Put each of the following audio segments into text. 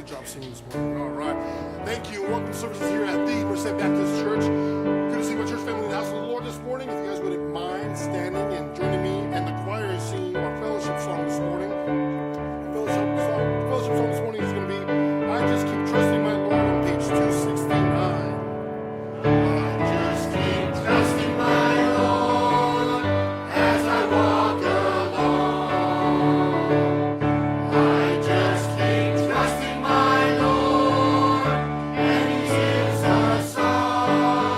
Good job singing this morning. All right. Thank you. Welcome to services here at the Merced Baptist Church. Good to see my church family in the house of the Lord this morning. If you guys wouldn't mind standing and joining me, and the choir is singing our fellowship song this morning. Fellowship song this morning is going to be I Just Keep Trusting My Lord on page 269. Trusting my Lord, and He gives us all.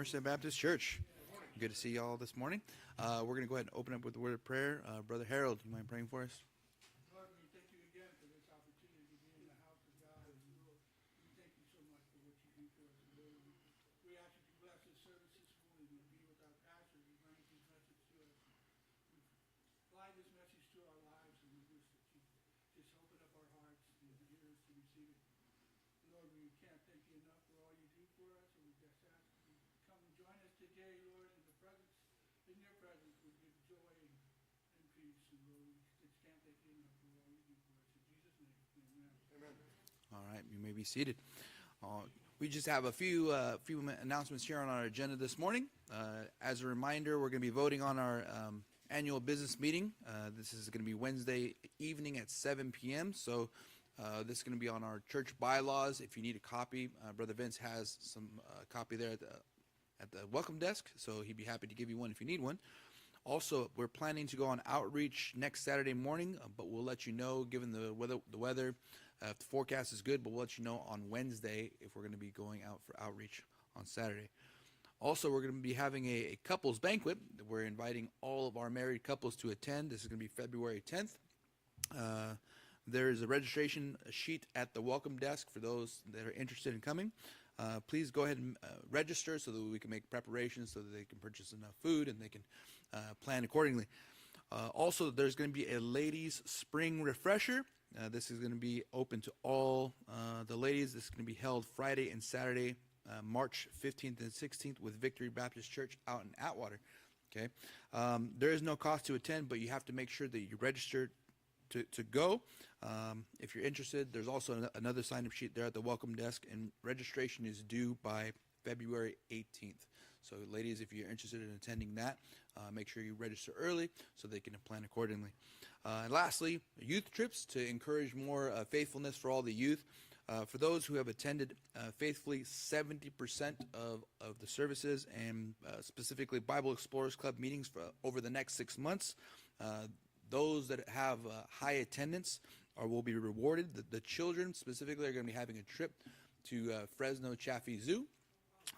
Merced Baptist Church. Good to see you all this morning. We're going to go ahead and open up with a word of prayer. Brother Harold, do you mind praying for us? Lord, we thank you again for this opportunity to be in the house of God. And Lord, we thank you so much for what you do for us. And Lord, we ask you to bless this service this morning and be with our pastor. We bring this message to us. We apply this message to our lives, and we wish that you just open up our hearts and ears to receive it. Lord, we can't thank you enough for all you do for us, and we just ask you to come and join us today, Lord, in the presence, in your presence, we give joy and peace. And Lord, we just can't thank you enough for all you do for us. In Jesus' name, amen. All right, you may be seated. We just have a few announcements here on our agenda this morning. As a reminder, we're going to be voting on our annual business meeting. This is going to be Wednesday evening at 7 p.m. So this is going to be on our church bylaws. If you need a copy, Brother Vince has some copy there at the welcome desk, so he'd be happy to give you one if you need one. Also, we're planning to go on outreach next Saturday morning, but we'll let you know, given the weather, if the forecast is good, but we'll let you know on Wednesday if we're going to be going out for outreach on Saturday. Also, we're going to be having a couples banquet. We're inviting all of our married couples to attend. This is going to be February 10th. There is a registration sheet at the welcome desk for those that are interested in coming. Please go ahead and register so that we can make preparations so that they can purchase enough food and they can plan accordingly. Also, there's going to be a ladies' spring refresher. This is going to be open to all the ladies. This is going to be held Friday and Saturday, March 15th and 16th with Victory Baptist Church out in Atwater. Okay, there is no cost to attend, but you have to make sure that you register to go. If you're interested, there's also another sign-up sheet there at the welcome desk, and registration is due by February 18th. So, ladies, if you're interested in attending that, make sure you register early so they can plan accordingly. And lastly, youth trips to encourage more faithfulness for all the youth. For those who have attended faithfully 70% of the services and specifically Bible Explorers Club meetings for over the next 6 months, those that have high attendance will be rewarded. The children specifically are going to be having a trip to Fresno Chaffee Zoo.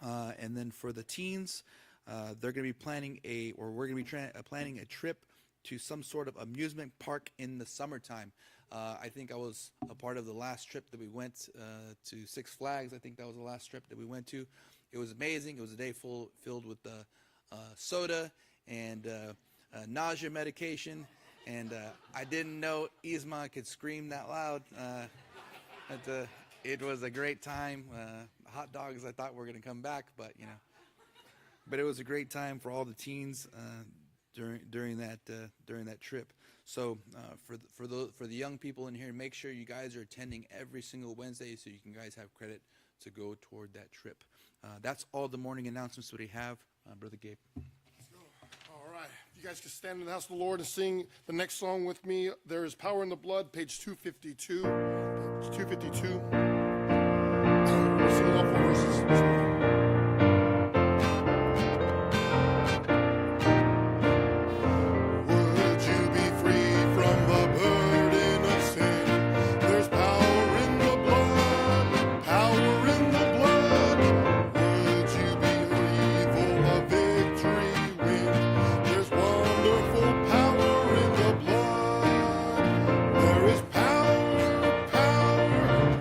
And then for the teens, they're going to be planning we're going to be planning a trip to some sort of amusement park in the summertime. I think I was a part of the last trip that we went to Six Flags. I think that was the last trip that we went to. It was amazing. It was a day filled with soda and nausea medication. And I didn't know Isma could scream that loud. It was a great time. Hot dogs, I thought were going to come back, but it was a great time for all the teens during that trip. So for the young people in here, make sure you guys are attending every single Wednesday so you can guys have credit to go toward that trip. That's all the morning announcements that we have, Brother Gabe. All right. You guys can stand in the house of the Lord and sing the next song with me. There is Power in the Blood, page 252. Page 252. We'll sing all 4 verses this morning.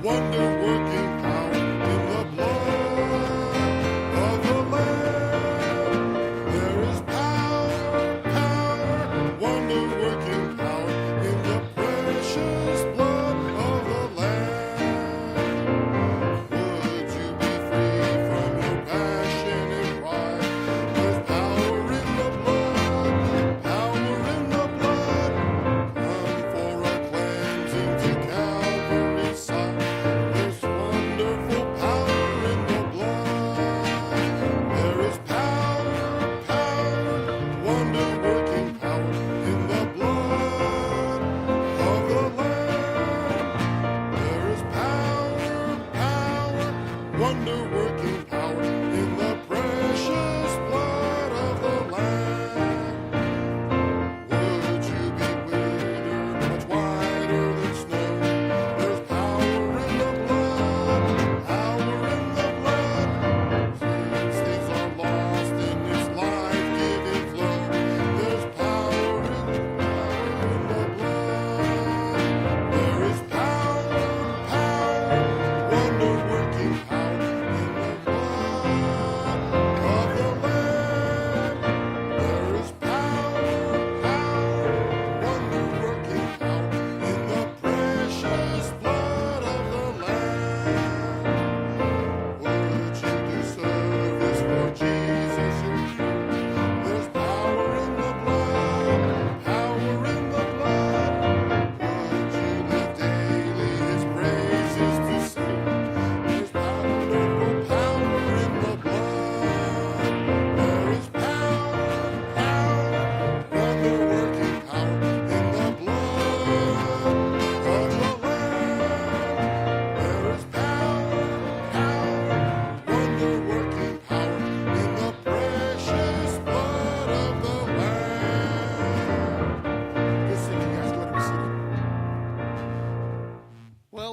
Wonder-working power in the blood.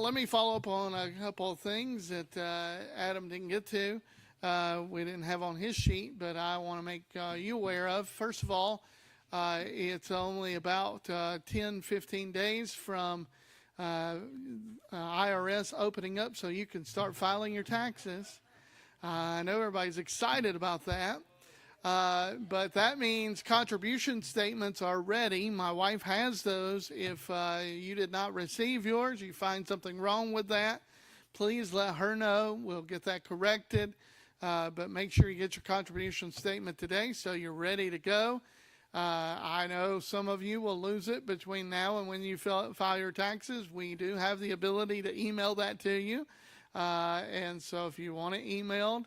let me follow up on a couple of things that Adam didn't get to. We didn't have on his sheet, but I want to make you aware of. First of all, it's only about 10, 15 days from IRS opening up so you can start filing your taxes. I know everybody's excited about that. But that means contribution statements are ready. My wife has those. If you did not receive yours, you find something wrong with that, please let her know. We'll get that corrected. But make sure you get your contribution statement today so you're ready to go. I know some of you will lose it between now and when you file your taxes. We do have the ability to email that to you. And so if you want it emailed,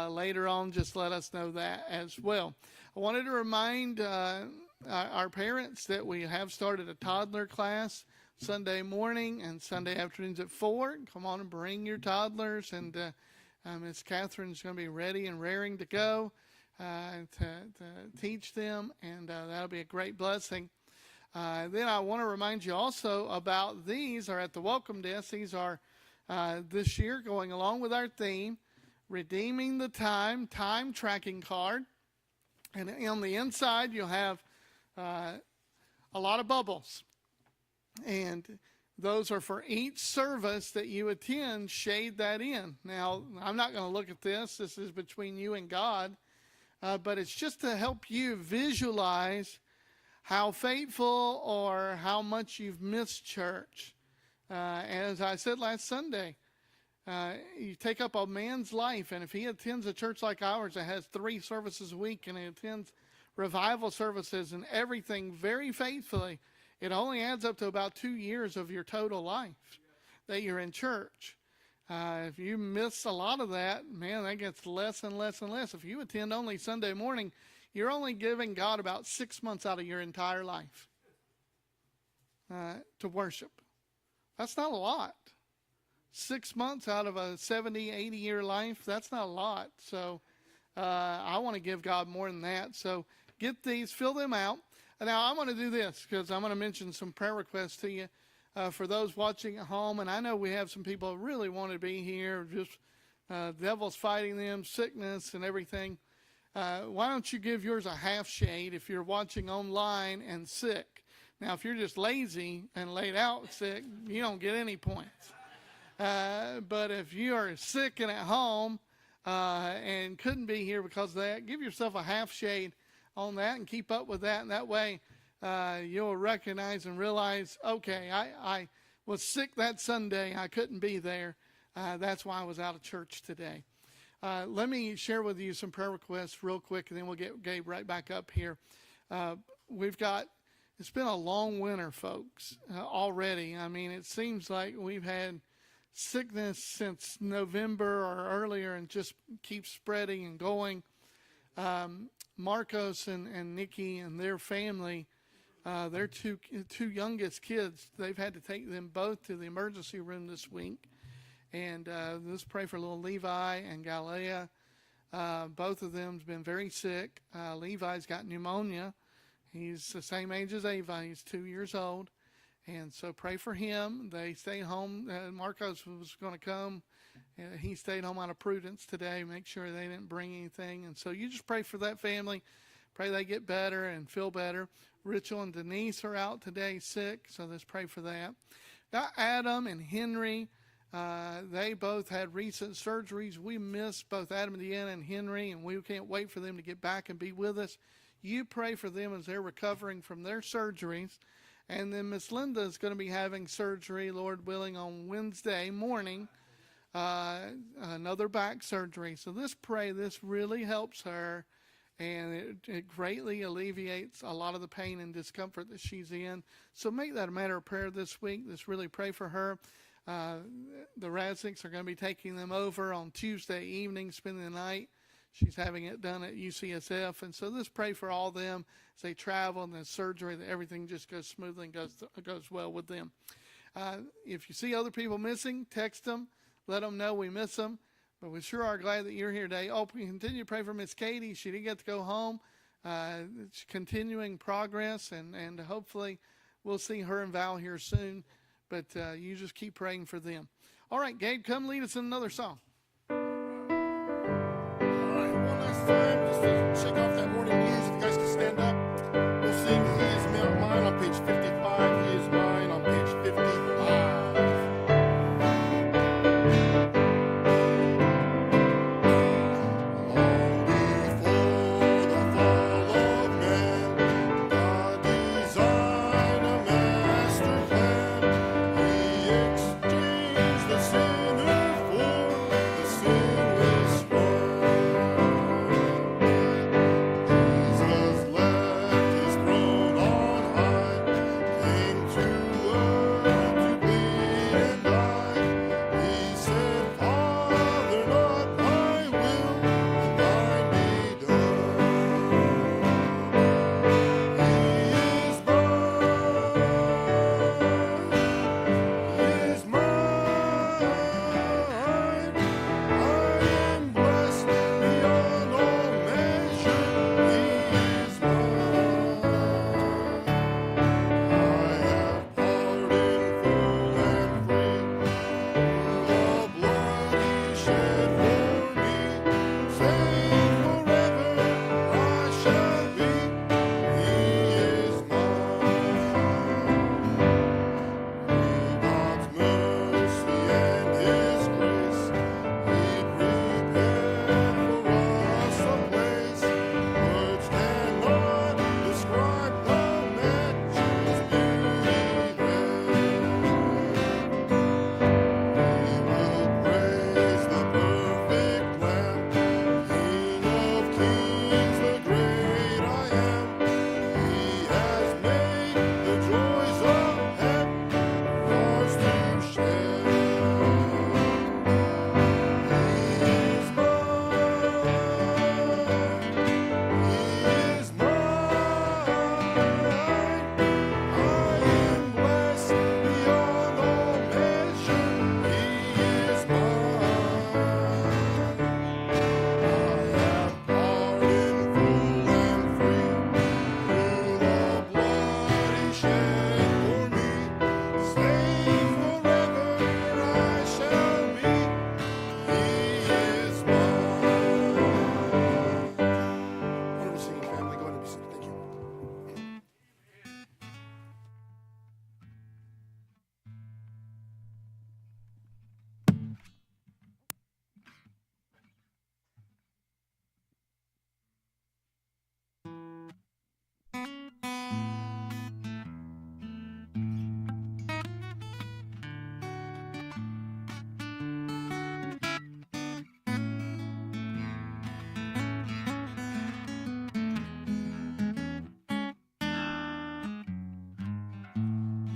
later on, just let us know that as well. I wanted to remind our parents that we have started a toddler class Sunday morning and Sunday afternoons at 4. Come on and bring your toddlers, and Miss Catherine's going to be ready and raring to go to teach them, and that'll be a great blessing. Then I want to remind you also about these are at the welcome desk. These are this year going along with our theme, Redeeming the Time tracking card. And on the inside, you'll have a lot of bubbles. And those are for each service that you attend, shade that in. Now, I'm not going to look at this. This is between you and God. But it's just to help you visualize how faithful or how much you've missed church. As I said last Sunday, you take up a man's life, and if he attends a church like ours that has 3 services a week, and he attends revival services and everything very faithfully, it only adds up to about 2 years of your total life that you're in church. If you miss a lot of that, man, that gets less and less and less. If you attend only Sunday morning, you're only giving God about 6 months out of your entire life to worship. That's not a lot. 6 months out of a 70, 80-year life, that's not a lot. So I want to give God more than that. So get these, fill them out. And now I'm going to do this because I'm going to mention some prayer requests to you for those watching at home. And I know we have some people who really want to be here, just devil's fighting them, sickness and everything. Why don't you give yours a half shade if you're watching online and sick? Now, if you're just lazy and laid out sick, you don't get any points. But if you are sick and at home and couldn't be here because of that, give yourself a half shade on that and keep up with that. And that way you'll recognize and realize, okay, I was sick that Sunday. I couldn't be there. That's why I was out of church today. Let me share with you some prayer requests real quick, and then we'll get Gabe right back up here. It's been a long winter, folks, already. I mean, it seems like we've had sickness since November or earlier and just keeps spreading and going. Marcos and Nikki and their family, their two youngest kids, they've had to take them both to the emergency room this week. And let's pray for little Levi and Galea. Both of them have been very sick. Levi's got pneumonia. He's the same age as Ava. He's 2 years old. And so pray for him. They stayed home. Marcos was going to come. He stayed home out of prudence today. Make sure they didn't bring anything. And so you just pray for that family. Pray they get better and feel better. Rachel and Denise are out today sick. So let's pray for that. Now, Adam and Henry, they both had recent surgeries. We miss both Adam and Deanna and Henry, and we can't wait for them to get back and be with us. You pray for them as they're recovering from their surgeries. And then Miss Linda is going to be having surgery, Lord willing, on Wednesday morning, another back surgery. So this really helps her, and it greatly alleviates a lot of the pain and discomfort that she's in. So make that a matter of prayer this week. Let's really pray for her. The Raznicks are going to be taking them over on Tuesday evening, spending the night. She's having it done at UCSF. And so let's pray for all of them as they travel and the surgery, that everything just goes smoothly and goes well with them. If you see other people missing, text them. Let them know we miss them. But we sure are glad that you're here today. Oh, we continue to pray for Miss Katie. She didn't get to go home. It's continuing progress, and hopefully we'll see her and Val here soon. but you just keep praying for them. All right, Gabe, come lead us in another song. All right, one last time, just to shake off that morning blues. If you guys can stand up, we'll sing He Is Mine on page 55. He is mine on page 55.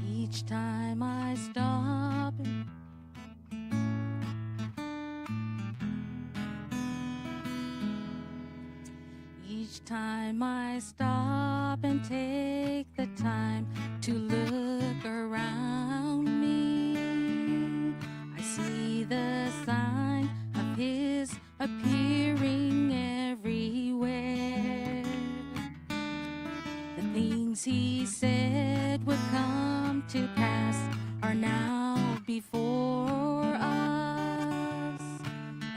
Each time I stop each time I stop and take the time to look around me, I see the sign of His appearing everywhere. The things He said would come to pass are now before us,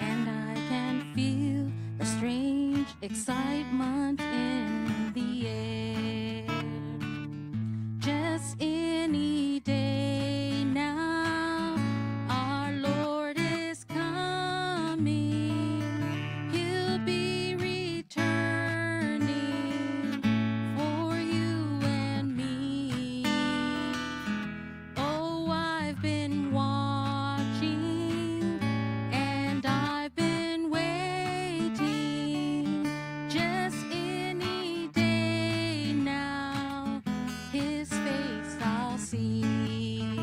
and I can feel the strange excitement in the air. Just any day now, our Lord is coming. He'll be returning for you and me. Oh, I've been watching and I've been waiting. Just any day now, His face I'll see.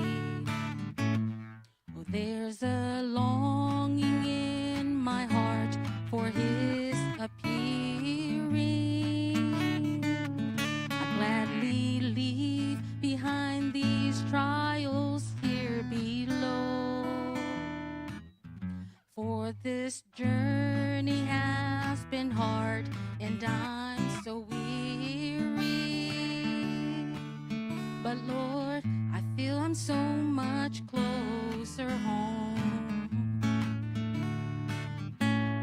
Oh, there's a longing in my heart for His appearing. I gladly leave behind these trials here below, for this journey has been hard and I'm so weary. But Lord, I feel I'm so much closer home.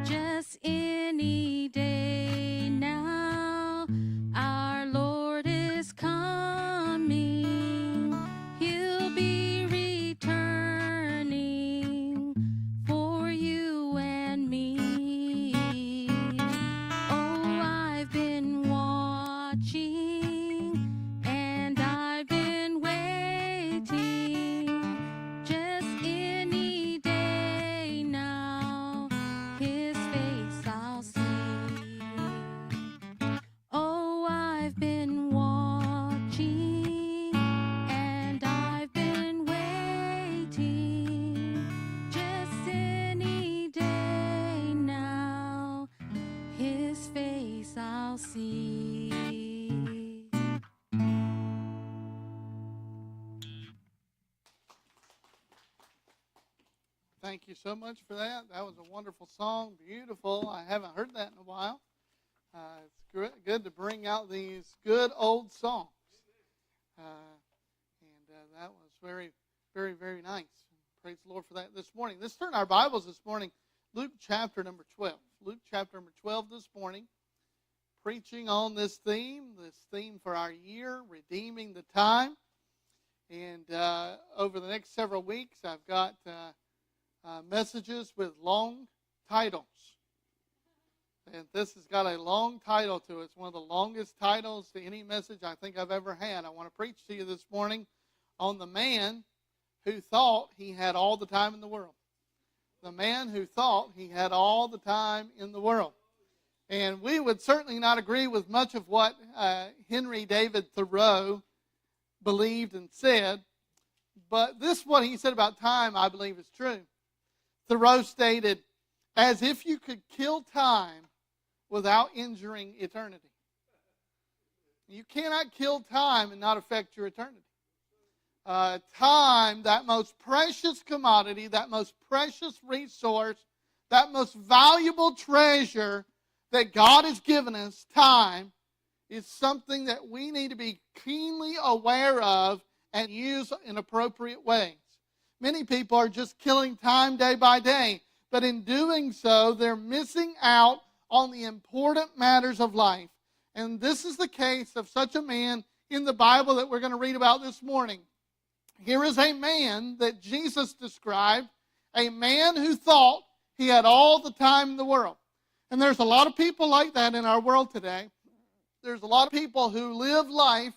Just any day now, our Lord is coming. He'll be returning for you and me. Oh, I've been watching and I've been waiting. Just any day now, His face I'll see. Oh, I've been watching and I've been waiting. Just any day now, His face I'll see. Thank you so much for that. That was a wonderful song, beautiful. I haven't heard that in a while. It's good to bring out these good old songs. That was very, very, very nice. Praise the Lord for that this morning. Let's turn our Bibles this morning. Luke chapter number 12. Luke chapter number 12 this morning. Preaching on this theme for our year, redeeming the time. And over the next several weeks, I've got messages with long titles. And this has got a long title to it. It's one of the longest titles to any message I think I've ever had. I want to preach to you this morning on the man who thought he had all the time in the world. The man who thought he had all the time in the world. And we would certainly not agree with much of what Henry David Thoreau believed and said. But this, what he said about time, I believe is true. Thoreau stated, as if you could kill time without injuring eternity. You cannot kill time and not affect your eternity. Time, that most precious commodity, that most precious resource, that most valuable treasure that God has given us, time, is something that we need to be keenly aware of and use in appropriate ways. Many people are just killing time day by day, but in doing so, they're missing out on the important matters of life. And this is the case of such a man in the Bible that we're going to read about this morning. Here is a man that Jesus described, a man who thought he had all the time in the world. And there's a lot of people like that in our world today. There's a lot of people who live life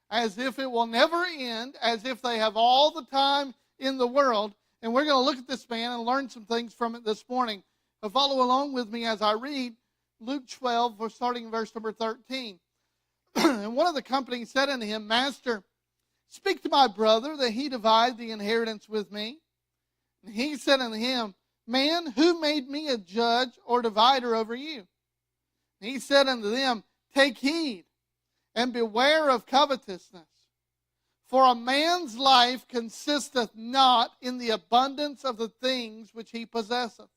as if it will never end, as if they have all the time in the world. And we're going to look at this man and learn some things from it this morning. Follow along with me as I read Luke 12, starting in verse number 13. And one of the company said unto him, Master, speak to my brother that he divide the inheritance with me. And he said unto him, Man, who made me a judge or divider over you? And he said unto them, Take heed and beware of covetousness. For a man's life consisteth not in the abundance of the things which he possesseth.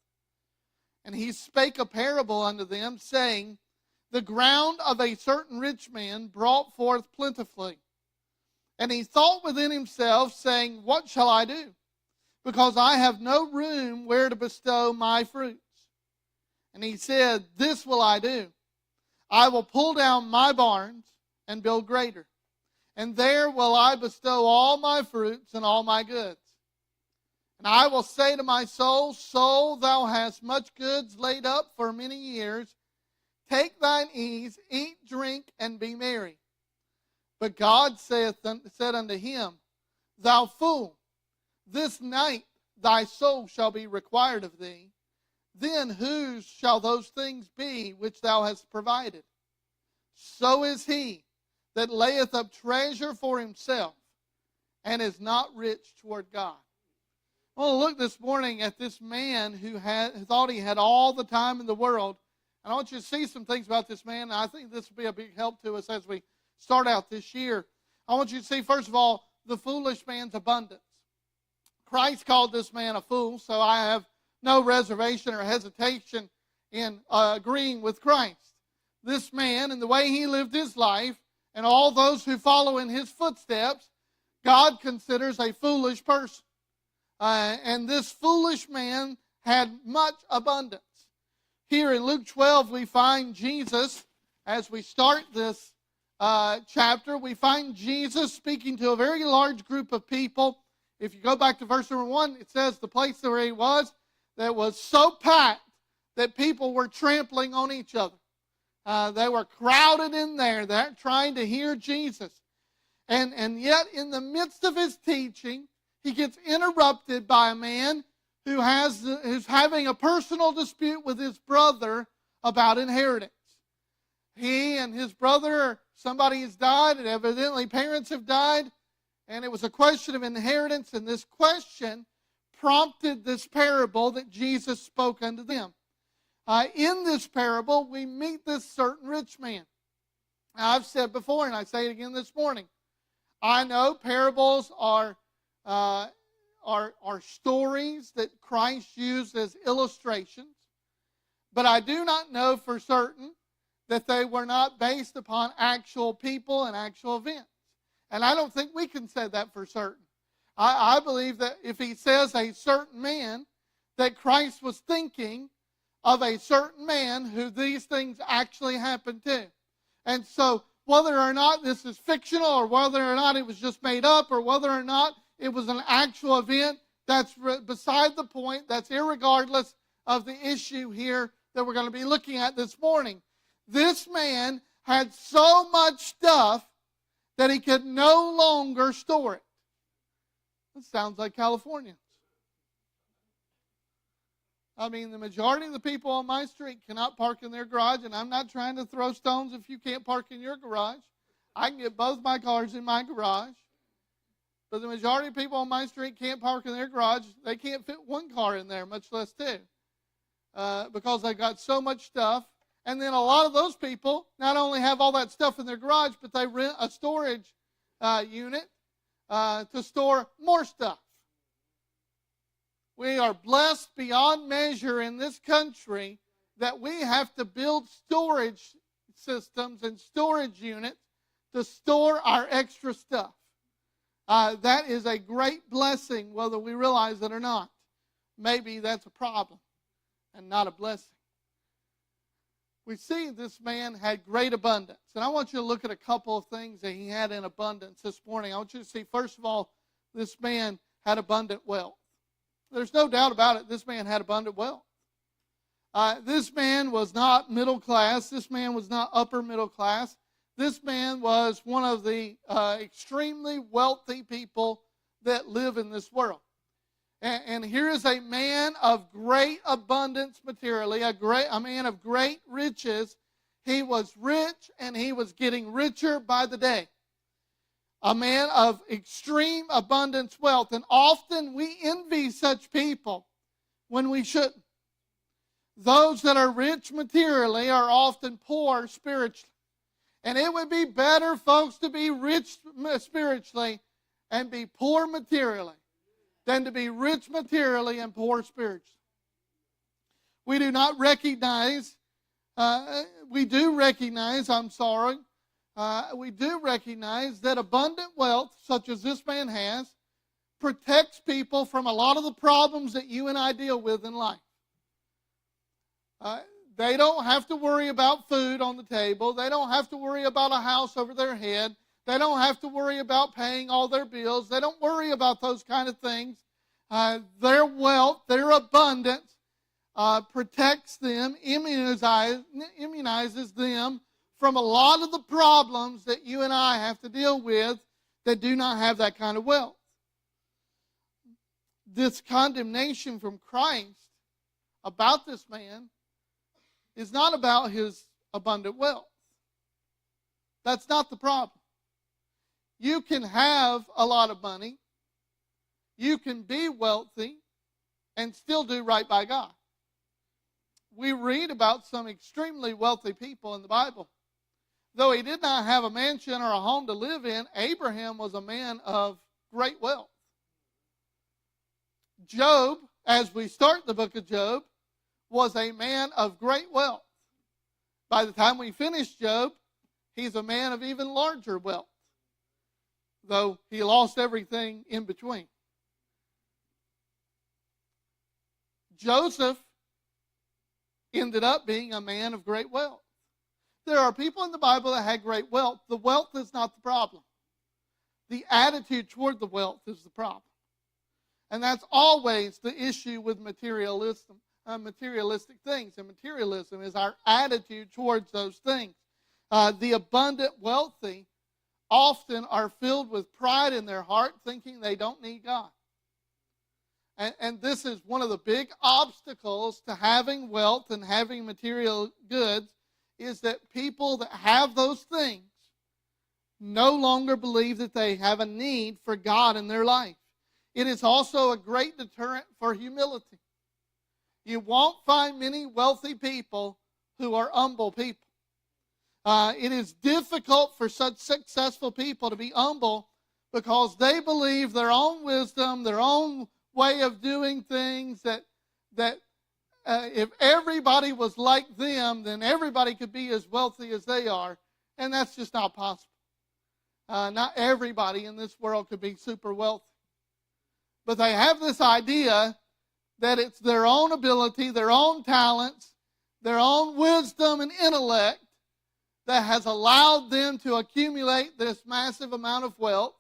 And he spake a parable unto them, saying, The ground of a certain rich man brought forth plentifully. And he thought within himself, saying, What shall I do? Because I have no room where to bestow my fruits. And he said, This will I do. I will pull down my barns and build greater. And there will I bestow all my fruits and all my goods. And I will say to my soul, Soul, thou hast much goods laid up for many years. Take thine ease, eat, drink, and be merry. But God said unto him, Thou fool, this night thy soul shall be required of thee. Then whose shall those things be which thou hast provided? So is he that layeth up treasure for himself and is not rich toward God. I want to look this morning at this man who thought he had all the time in the world. And I want you to see some things about this man. And I think this will be a big help to us as we start out this year. I want you to see, first of all, the foolish man's abundance. Christ called this man a fool, so I have no reservation or hesitation in agreeing with Christ. This man and the way he lived his life and all those who follow in his footsteps God considers a foolish person. And this foolish man had much abundance. Here in Luke 12, we find Jesus, as we start this chapter, we find Jesus speaking to a very large group of people. If you go back to verse number 1, it says the place where he was, that was so packed that people were trampling on each other. They were crowded in there. They're trying to hear Jesus. And yet, in the midst of his teaching, he gets interrupted by a man who's having a personal dispute with his brother about inheritance. He and his brother, somebody has died, and evidently parents have died, and it was a question of inheritance, and this question prompted this parable that Jesus spoke unto them. In this parable, we meet this certain rich man. Now, I've said before, and I say it again this morning, I know parables are stories that Christ used as illustrations, but I do not know for certain that they were not based upon actual people and actual events. And I don't think we can say that for certain. I believe that if he says a certain man, that Christ was thinking of a certain man who these things actually happened to. And so whether or not this is fictional, or whether or not it was just made up, or whether or not it was an actual event, that's beside the point. That's irregardless of the issue here that we're going to be looking at this morning. This man had so much stuff that he could no longer store it. That sounds like Californians. I mean, the majority of the people on my street cannot park in their garage, and I'm not trying to throw stones if you can't park in your garage. I can get both my cars in my garage. But the majority of people on my street can't park in their garage. They can't fit one car in there, much less two, because they've got so much stuff. And then a lot of those people not only have all that stuff in their garage, but they rent a storage unit to store more stuff. We are blessed beyond measure in this country that we have to build storage systems and storage units to store our extra stuff. That is a great blessing, whether we realize it or not. Maybe that's a problem and not a blessing. We see this man had great abundance. And I want you to look at a couple of things that he had in abundance this morning. I want you to see, first of all, this man had abundant wealth. There's no doubt about it, this man had abundant wealth. This man was not middle class. This man was not upper middle class. This man was one of the extremely wealthy people that live in this world. And here is a man of great abundance materially, a man of great riches. He was rich, and he was getting richer by the day. A man of extreme abundance wealth. And often we envy such people when we shouldn't. Those that are rich materially are often poor spiritually. And it would be better, folks, to be rich spiritually and be poor materially than to be rich materially and poor spiritually. We do recognize that abundant wealth, such as this man has, protects people from a lot of the problems that you and I deal with in life. They don't have to worry about food on the table. They don't have to worry about a house over their head. They don't have to worry about paying all their bills. They don't worry about those kind of things. Their wealth, their abundance, protects them, immunizes them from a lot of the problems that you and I have to deal with that do not have that kind of wealth. This condemnation from Christ about this man is not about his abundant wealth. That's not the problem. You can have a lot of money, you can be wealthy, and still do right by God. We read about some extremely wealthy people in the Bible. Though he did not have a mansion or a home to live in, Abraham was a man of great wealth. Job, as we start the book of Job, was a man of great wealth. By the time we finish Job, he's a man of even larger wealth. though he lost everything in between. Joseph ended up being a man of great wealth. There are people in the Bible that had great wealth. The wealth is not the problem. The attitude toward the wealth is the problem. And that's always the issue with materialistic things. And materialism is our attitude towards those things. The abundant wealthy often are filled with pride in their heart, thinking they don't need God. And this is one of the big obstacles to having wealth and having material goods, is that people that have those things no longer believe that they have a need for God in their life. It is also a great deterrent for humility. You won't find many wealthy people who are humble people. It is difficult for such successful people to be humble because they believe their own wisdom, their own way of doing things, that if everybody was like them, then everybody could be as wealthy as they are. And that's just not possible. Not everybody in this world could be super wealthy. But they have this idea that it's their own ability, their own talents, their own wisdom and intellect that has allowed them to accumulate this massive amount of wealth.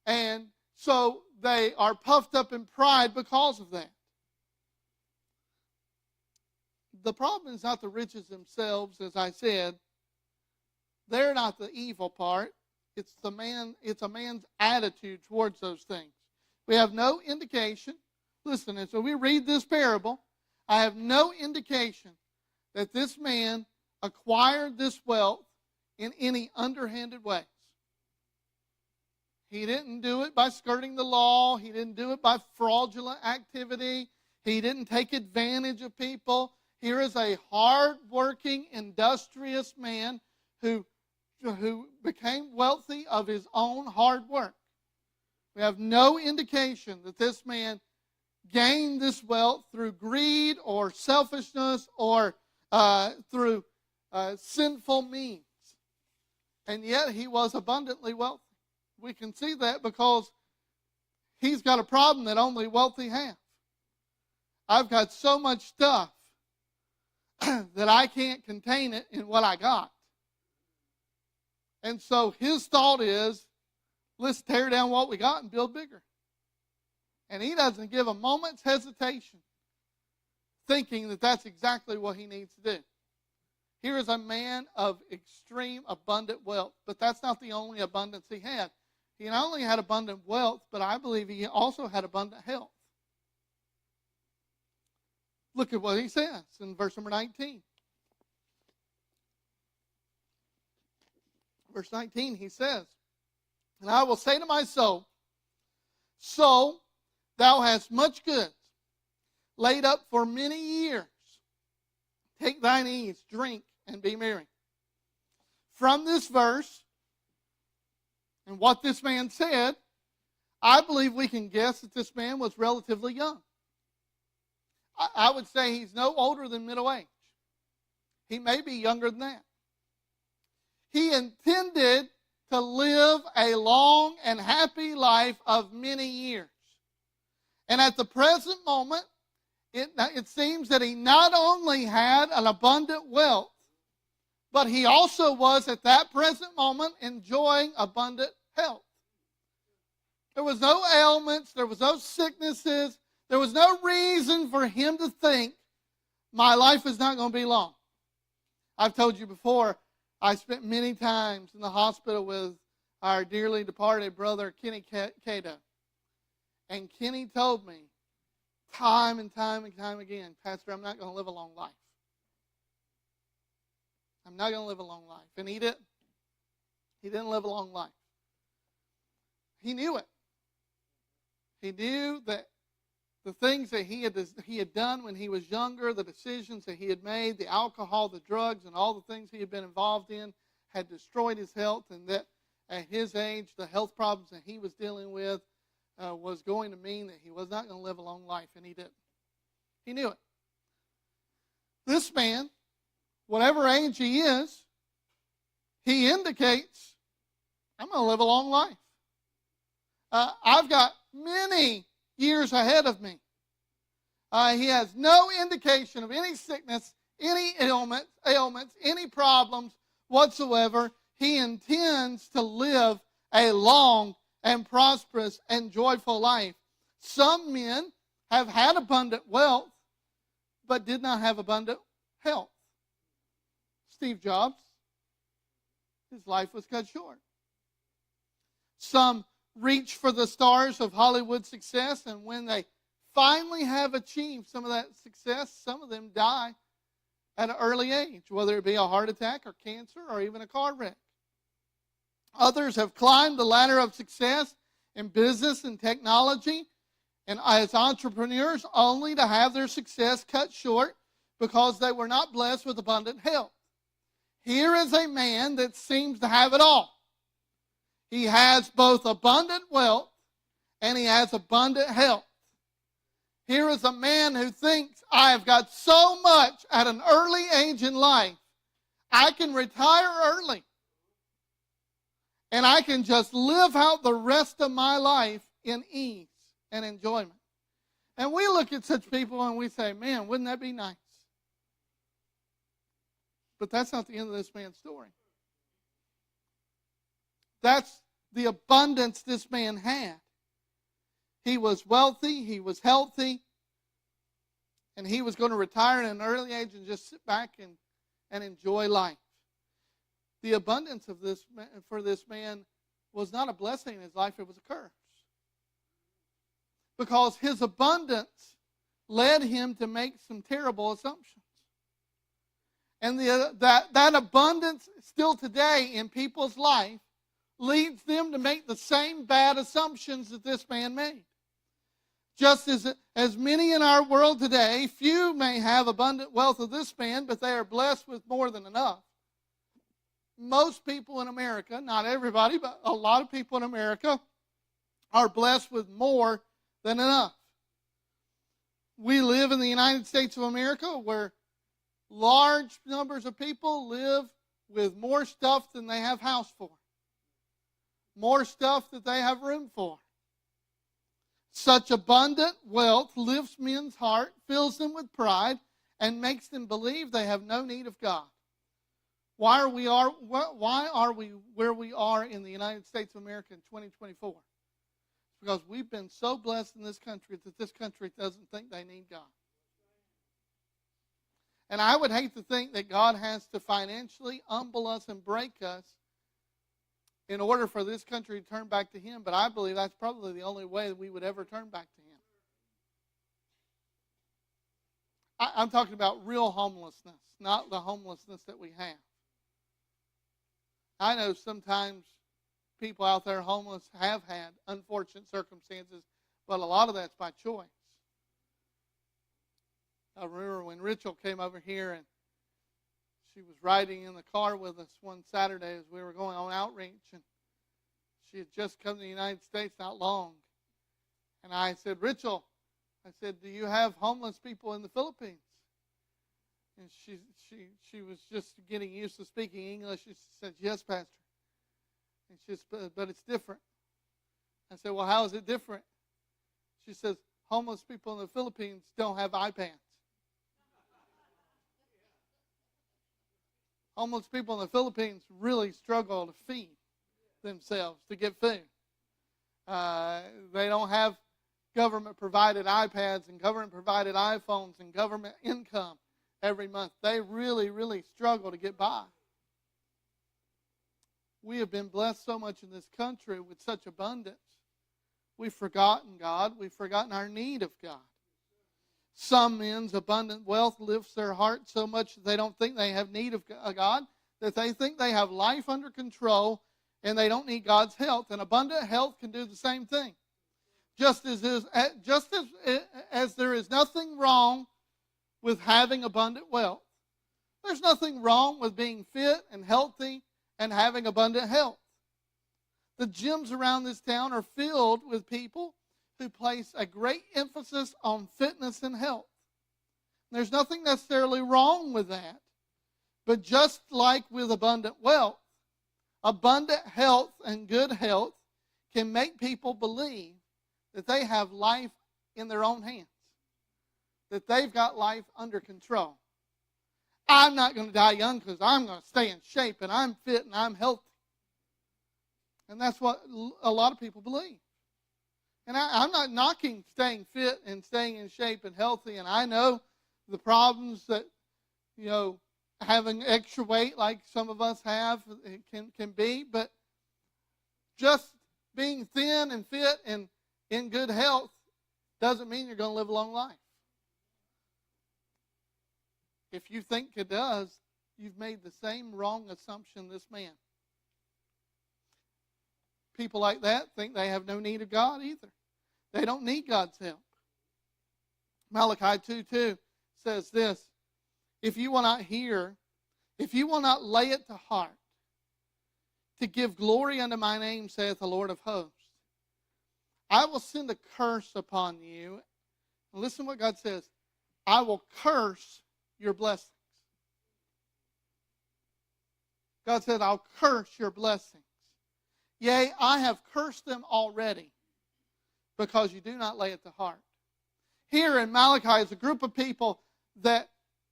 And so they are puffed up in pride because of that. The problem is not the riches themselves, as I said. They're not the evil part. It's a man's attitude towards those things. We have no indication. Listen, as we read this parable, I have no indication that this man acquired this wealth in any underhanded ways. He didn't do it by skirting the law. He didn't do it by fraudulent activity. He didn't take advantage of people. Here is a hard-working, industrious man who became wealthy of his own hard work. We have no indication that this man gained this wealth through greed or selfishness or through sinful means. And yet he was abundantly wealthy. We can see that because he's got a problem that only wealthy have. I've got so much stuff that I can't contain it in what I got. And so his thought is, let's tear down what we got and build bigger. And he doesn't give a moment's hesitation thinking that that's exactly what he needs to do. Here is a man of extreme abundant wealth, but that's not the only abundance he had. He not only had abundant wealth, but I believe he also had abundant health. Look at what he says in verse number 19. Verse 19, he says, "And I will say to my soul, soul, thou hast much goods laid up for many years. Take thine ease, drink, and be merry." From this verse, and what this man said, I believe we can guess that this man was relatively young. I would say he's no older than middle age. He may be younger than that. He intended to live a long and happy life of many years. And at the present moment, it seems that he not only had an abundant wealth, but he also was at that present moment enjoying abundant health. There was no ailments, there was no sicknesses, there was no reason for him to think, my life is not going to be long. I've told you before, I spent many times in the hospital with our dearly departed brother, Kenny Cato. And Kenny told me time and time and time again, Pastor, I'm not going to live a long life. I'm not going to live a long life. And he didn't. He didn't live a long life. He knew it. He knew that the things that he had done when he was younger, the decisions that he had made, the alcohol, the drugs, and all the things he had been involved in had destroyed his health, and that at his age, the health problems that he was dealing with was going to mean that he was not going to live a long life, and he didn't. He knew it. This man, whatever age he is, he indicates, I'm going to live a long life. I've got many years ahead of me. He has no indication of any sickness, any ailments, any problems whatsoever. He intends to live a long and prosperous and joyful life. Some men have had abundant wealth, but did not have abundant health. Steve Jobs, his life was cut short. Some reach for the stars of Hollywood success, and when they finally have achieved some of that success, some of them die at an early age, whether it be a heart attack or cancer or even a car wreck. Others have climbed the ladder of success in business and technology and as entrepreneurs only to have their success cut short because they were not blessed with abundant health. Here is a man that seems to have it all. He has both abundant wealth and he has abundant health. Here is a man who thinks, I have got so much at an early age in life, I can retire early. And I can just live out the rest of my life in ease and enjoyment. And we look at such people and we say, man, wouldn't that be nice? But that's not the end of this man's story. That's the abundance this man had. He was wealthy, he was healthy, and he was going to retire at an early age and just sit back and enjoy life. The abundance of this for this man was not a blessing in his life, it was a curse. Because his abundance led him to make some terrible assumptions. And that abundance still today in people's life leads them to make the same bad assumptions that this man made. Just as many in our world today, few may have abundant wealth of this man, but they are blessed with more than enough. Most people in America, not everybody, but a lot of people in America are blessed with more than enough. We live in the United States of America where large numbers of people live with more stuff than they have house for. More stuff that they have room for. Such abundant wealth lifts men's heart, fills them with pride, and makes them believe they have no need of God. Why are we where we are in the United States of America in 2024? It's because we've been so blessed in this country that this country doesn't think they need God. And I would hate to think that God has to financially humble us and break us in order for this country to turn back to Him, but I believe that's probably the only way that we would ever turn back to Him. I'm talking about real homelessness, not the homelessness that we have. I know sometimes people out there homeless have had unfortunate circumstances, but a lot of that's by choice. I remember when Rachel came over here and she was riding in the car with us one Saturday as we were going on outreach, and she had just come to the United States not long. And I said, Rachel, I said, do you have homeless people in the Philippines? And she was just getting used to speaking English. She said, yes, Pastor. And she said, but it's different. I said, well, how is it different? She says, homeless people in the Philippines don't have iPads. Homeless people in the Philippines really struggle to feed themselves, to get food. They don't have government-provided iPads and government-provided iPhones and government income every month. They really, really struggle to get by. We have been blessed so much in this country with such abundance. We've forgotten God. We've forgotten our need of God. Some men's abundant wealth lifts their heart so much that they don't think they have need of God, that they think they have life under control and they don't need God's help. And abundant health can do the same thing. Just as there is nothing wrong with having abundant wealth, there's nothing wrong with being fit and healthy and having abundant health. The gyms around this town are filled with people who place a great emphasis on fitness and health. There's nothing necessarily wrong with that. But just like with abundant wealth, abundant health and good health can make people believe that they have life in their own hands, that they've got life under control. I'm not going to die young because I'm going to stay in shape and I'm fit and I'm healthy. And that's what a lot of people believe. And I'm not knocking staying fit and staying in shape and healthy. And I know the problems that, having extra weight like some of us have can be. But just being thin and fit and in good health doesn't mean you're going to live a long life. If you think it does, you've made the same wrong assumption this man. People like that think they have no need of God either. They don't need God's help. Malachi 2:2 says this, if you will not hear, if you will not lay it to heart, to give glory unto my name, saith the Lord of hosts, I will send a curse upon you. And listen to what God says. I will curse your blessings. God said, I'll curse your blessings. Yea, I have cursed them already because you do not lay it to heart. Here in Malachi is a group of people that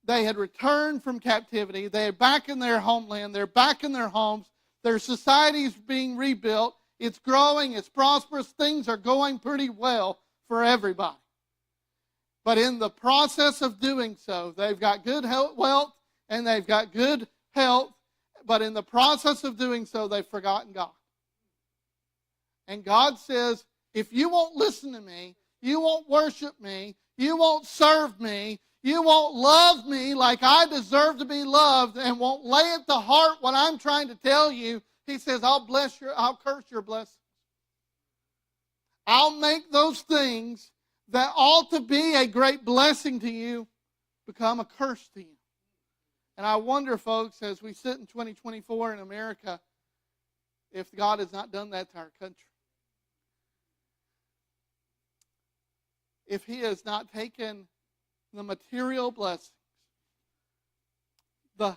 they had returned from captivity. They are back in their homeland. They're back in their homes. Their society is being rebuilt. It's growing. It's prosperous. Things are going pretty well for everybody. But in the process of doing so, they've got good wealth and they've got good health. But in the process of doing so, they've forgotten God. And God says, if you won't listen to me, you won't worship me, you won't serve me, you won't love me like I deserve to be loved, and won't lay it to heart what I'm trying to tell you, he says, I'll curse your blessings. I'll make those things that ought to be a great blessing to you become a curse to you. And I wonder, folks, as we sit in 2024 in America, if God has not done that to our country. If he has not taken the material blessings, the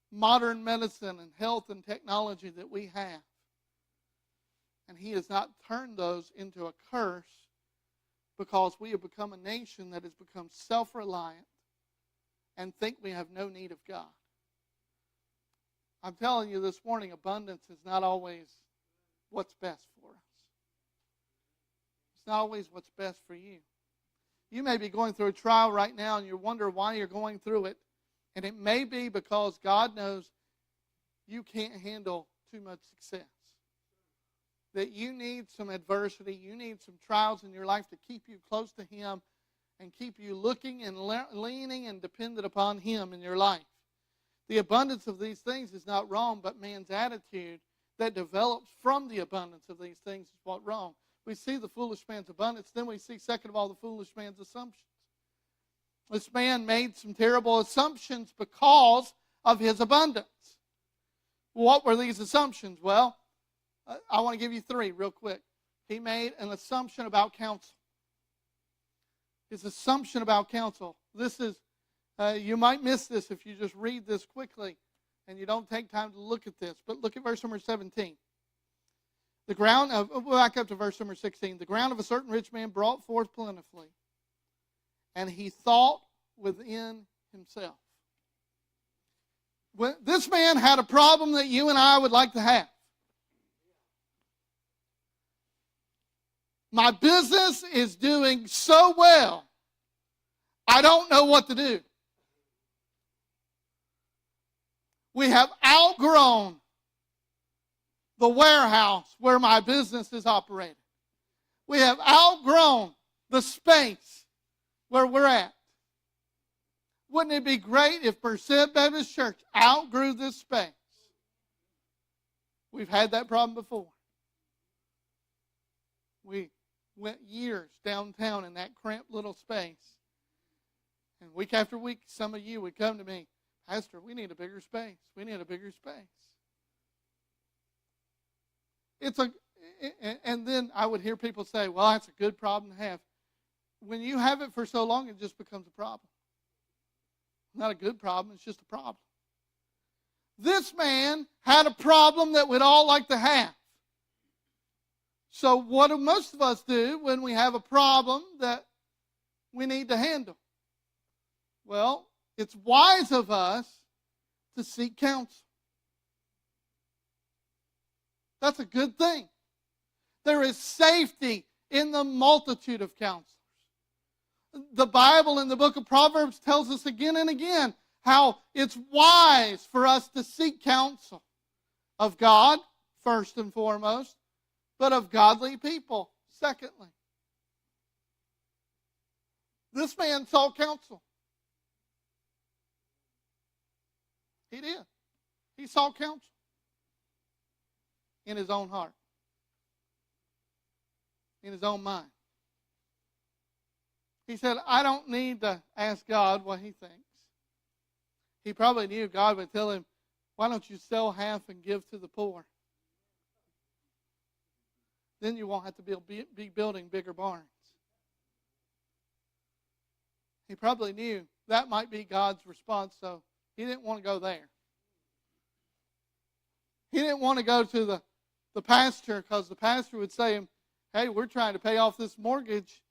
modern medicine and health and technology that we have, and he has not turned those into a curse, because we have become a nation that has become self-reliant and think we have no need of God. I'm telling you this morning, abundance is not always what's best for us. It's not always what's best for you. You may be going through a trial right now and you wonder why you're going through it. And it may be because God knows you can't handle too much success. That you need some adversity, you need some trials in your life to keep you close to him and keep you looking and leaning and dependent upon him in your life. The abundance of these things is not wrong, but man's attitude that develops from the abundance of these things is what's wrong. We see the foolish man's abundance, then we see, second of all, the foolish man's assumptions. This man made some terrible assumptions because of his abundance. What were these assumptions? Well, I want to give you three real quick. He made an assumption about counsel. His assumption about counsel. This is, you might miss this if you just read this quickly and you don't take time to look at this. But look at verse number 17. Back up to verse number 16. The ground of a certain rich man brought forth plentifully, and he thought within himself. This man had a problem that you and I would like to have. My business is doing so well, I don't know what to do. We have outgrown the warehouse where my business is operated. We have outgrown the space where we're at. Wouldn't it be great if Merced Baptist Church outgrew this space? We've had that problem before. We went years downtown in that cramped little space. And week after week, some of you would come to me, Pastor, we need a bigger space. We need a bigger space. And then I would hear people say, well, that's a good problem to have. When you have it for so long, it just becomes a problem. Not a good problem, it's just a problem. This man had a problem that we'd all like to have. So what do most of us do when we have a problem that we need to handle? Well, it's wise of us to seek counsel. That's a good thing. There is safety in the multitude of counselors. The Bible in the book of Proverbs tells us again and again how it's wise for us to seek counsel of God, first and foremost, but of godly people, secondly. This man sought counsel. He did. He sought counsel in his own heart, in his own mind. He said, I don't need to ask God what he thinks. He probably knew God would tell him, why don't you sell half and give to the poor? Then you won't have to be building bigger barns. He probably knew that might be God's response, so he didn't want to go there. He didn't want to go to the pastor because the pastor would say to him, hey, we're trying to pay off this mortgage.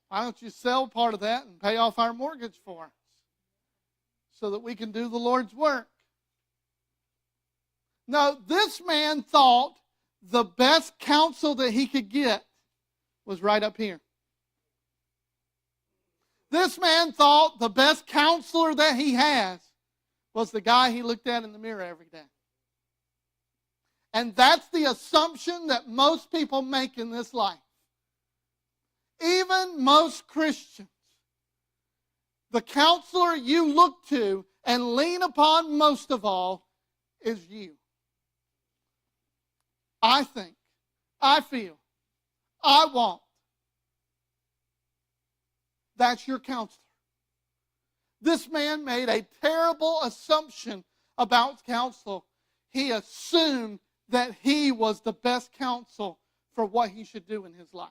Why don't you sell part of that and pay off our mortgage for us so that we can do the Lord's work? No, this man thought the best counsel that he could get was right up here. This man thought the best counselor that he has was the guy he looked at in the mirror every day. And that's the assumption that most people make in this life. Even most Christians. The counselor you look to and lean upon most of all is you. I think, I feel, I want. That's your counselor. This man made a terrible assumption about counsel. He assumed that he was the best counsel for what he should do in his life.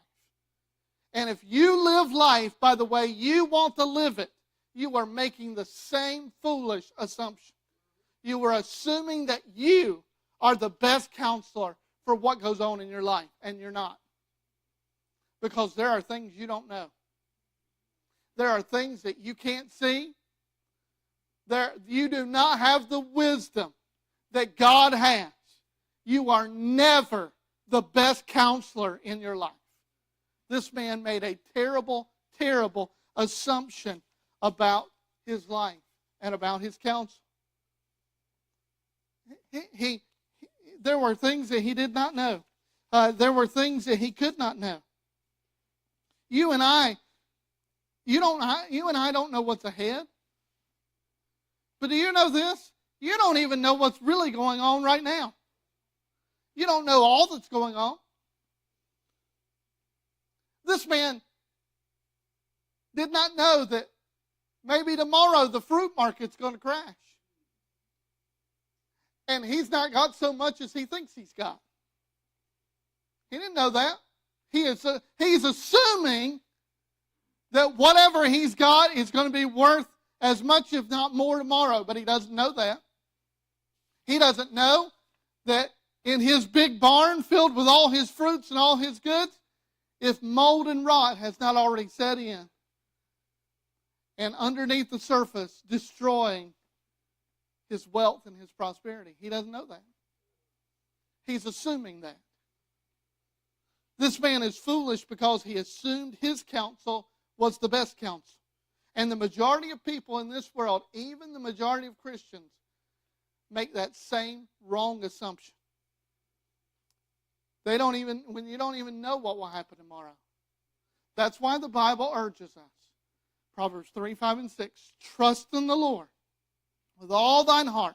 And if you live life by the way you want to live it, you are making the same foolish assumption. You are assuming that you are the best counselor for what goes on in your life, and you're not. Because there are things you don't know. There are things that you can't see. You do not have the wisdom that God has. You are never the best counselor in your life. This man made a terrible, terrible assumption about his life and about his counsel. There were things that he did not know. There were things that he could not know. You and I don't know what's ahead. But do you know this? You don't even know what's really going on right now. You don't know all that's going on. This man did not know that maybe tomorrow the fruit market's going to crash. And he's not got so much as he thinks he's got. He didn't know that. He's assuming that whatever he's got is going to be worth as much, if not more, tomorrow. But he doesn't know that. He doesn't know that in his big barn filled with all his fruits and all his goods, if mold and rot has not already set in and underneath the surface destroying his wealth and his prosperity. He doesn't know that. He's assuming that. This man is foolish because he assumed his counsel was the best counsel. And the majority of people in this world, even the majority of Christians, make that same wrong assumption. When you don't even know what will happen tomorrow. That's why the Bible urges us. Proverbs 3, 5, and 6. Trust in the Lord with all thine heart.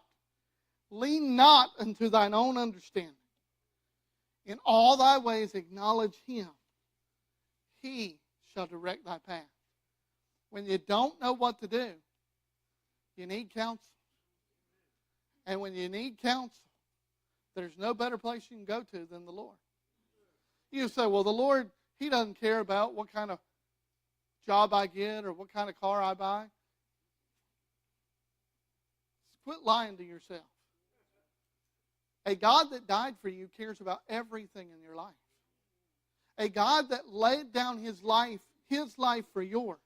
Lean not unto thine own understanding. In all thy ways acknowledge him. He shall direct thy path. When you don't know what to do, you need counsel. And when you need counsel, there's no better place you can go to than the Lord. You say, well, the Lord, he doesn't care about what kind of job I get or what kind of car I buy. Quit lying to yourself. A God that died for you cares about everything in your life. A God that laid down His life for yours.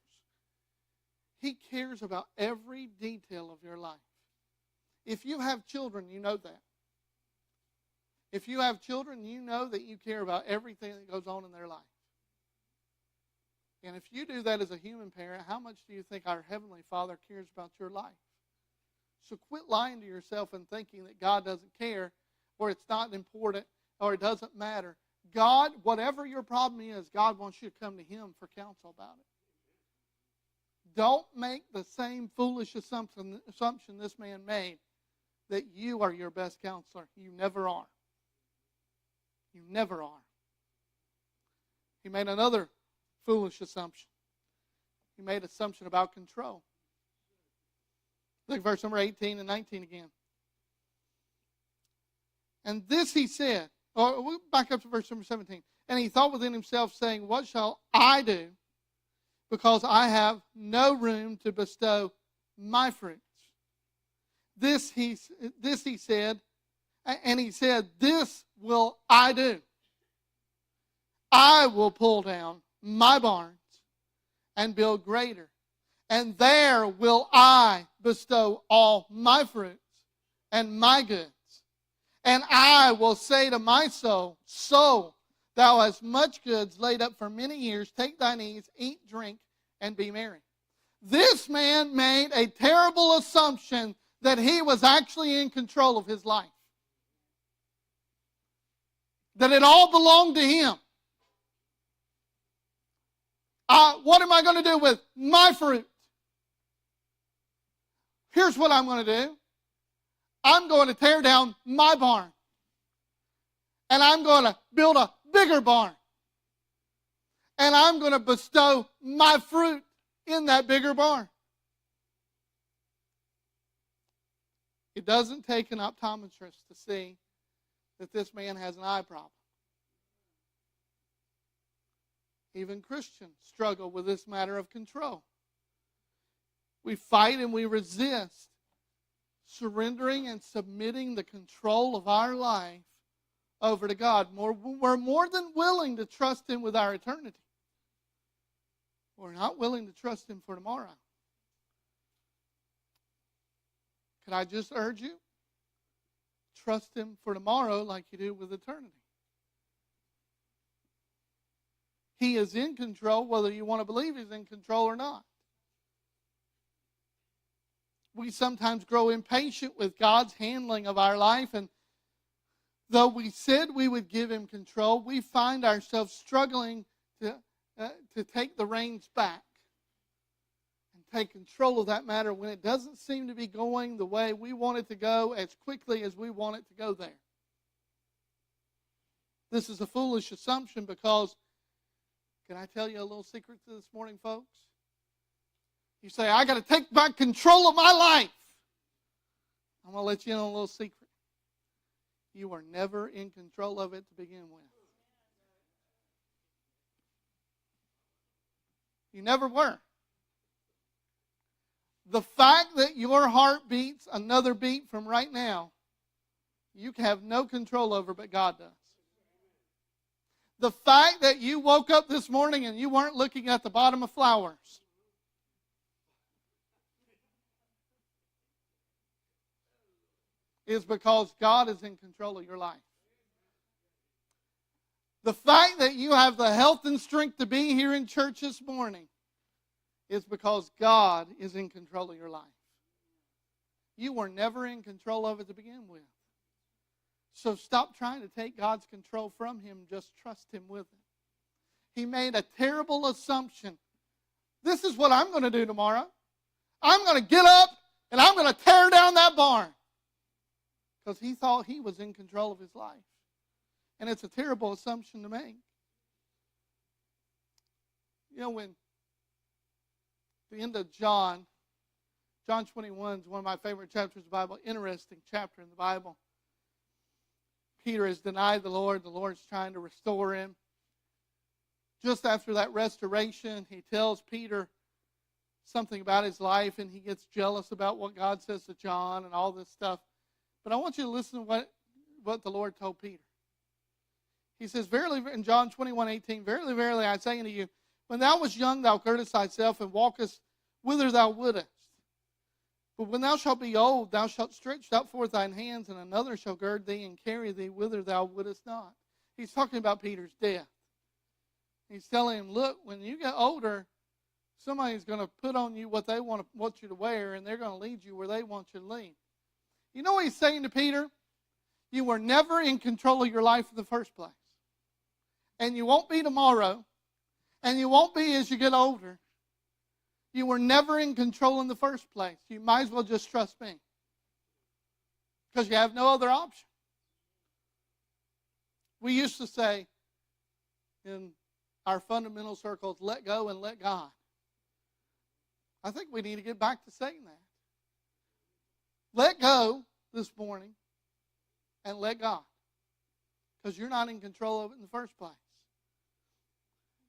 He cares about every detail of your life. If you have children, you know that. If you have children, you know that you care about everything that goes on in their life. And if you do that as a human parent, how much do you think our Heavenly Father cares about your life? So quit lying to yourself and thinking that God doesn't care, or it's not important, or it doesn't matter. God, whatever your problem is, God wants you to come to Him for counsel about it. Don't make the same foolish assumption this man made, that you are your best counselor. You never are. You never are. He made another foolish assumption. He made an assumption about control. Look at verse number 18 and 19 again. And this he said, or we'll back up to verse number 17. And he thought within himself, saying, what shall I do? Because I have no room to bestow my fruits. This he said, and he said, this will I do. I will pull down my barns and build greater, and there will I bestow all my fruits and my goods. And I will say to my soul, soul, thou hast much goods laid up for many years. Take thine ease, eat, drink, and be merry. This man made a terrible assumption that he was actually in control of his life. That it all belonged to him. What am I going to do with my fruit? Here's what I'm going to do. I'm going to tear down my barn. And I'm going to build a bigger barn. And I'm going to bestow my fruit in that bigger barn. It doesn't take an optometrist to see that this man has an eye problem. Even Christians struggle with this matter of control. We fight and we resist surrendering and submitting the control of our life over to God. We're more than willing to trust Him with our eternity. We're not willing to trust Him for tomorrow. Could I just urge you? Trust Him for tomorrow like you do with eternity. He is in control whether you want to believe He's in control or not. We sometimes grow impatient with God's handling of our life, and though we said we would give Him control, we find ourselves struggling to take the reins back and take control of that matter when it doesn't seem to be going the way we want it to go as quickly as we want it to go there. This is a foolish assumption because, can I tell you a little secret this morning, folks? You say, I got to take back control of my life. I'm going to let you in on a little secret. You were never in control of it to begin with. You never were. The fact that your heart beats another beat from right now, you have no control over, but God does. The fact that you woke up this morning and you weren't looking at the bottom of flowers, is because God is in control of your life. The fact that you have the health and strength to be here in church this morning is because God is in control of your life. You were never in control of it to begin with. So stop trying to take God's control from Him. Just trust Him with it. He made a terrible assumption. This is what I'm going to do tomorrow. I'm going to get up and I'm going to tear down that barn. Because he thought he was in control of his life. And it's a terrible assumption to make. You know, when the end of John 21 is one of my favorite chapters of the Bible, interesting chapter in the Bible. Peter has denied the Lord. The Lord's trying to restore him. Just after that restoration, he tells Peter something about his life, and he gets jealous about what God says to John and all this stuff. But I want you to listen to what what the Lord told Peter. He says, verily, in John 21:18, verily, verily, I say unto you, when thou wast young, thou girdest thyself and walkest whither thou wouldest. But when thou shalt be old, thou shalt stretch out forth thine hands, and another shall gird thee and carry thee whither thou wouldest not. He's talking about Peter's death. He's telling him, look, when you get older, somebody's going to put on you what they want you to wear, and they're going to lead you where they want you to lead. You know what he's saying to Peter? You were never in control of your life in the first place. And you won't be tomorrow. And you won't be as you get older. You were never in control in the first place. You might as well just trust me. Because you have no other option. We used to say in our fundamental circles, let go and let God. I think we need to get back to saying that. Let go this morning and let God. Because you're not in control of it in the first place.